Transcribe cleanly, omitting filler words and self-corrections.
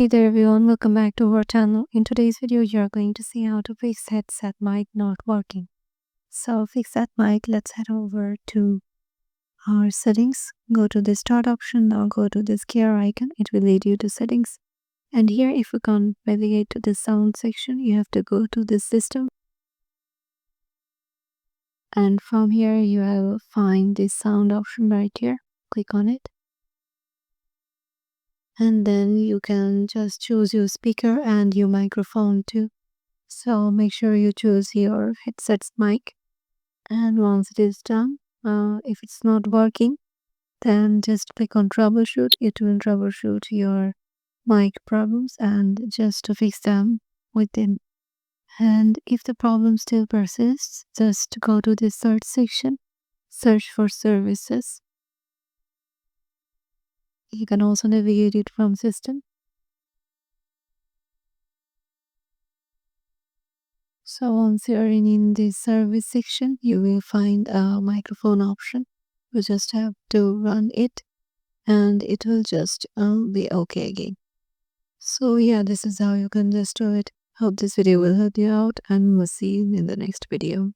Hey there everyone, welcome back to our channel. In today's video, you're going to see how to fix headset mic not working. So fix that mic, let's head over to our settings. Go to the start option, now go to this gear icon, it will lead you to settings. And here if you can't navigate to the sound section, you have to go to the system. And from here you will find this sound option right here. Click on it. And then you can just choose your speaker and your microphone too. So make sure you choose your headset's mic. And once it is done, if it's not working, then just click on troubleshoot. It will troubleshoot your mic problems and just to fix them within. And if the problem still persists, just go to the search section, search for services. You can also navigate it from system. So once you're in the service section, you will find a microphone option. You just have to run it and it will just be okay again. So yeah, this is how you can just do it. Hope this video will help you out and we'll see you in the next video.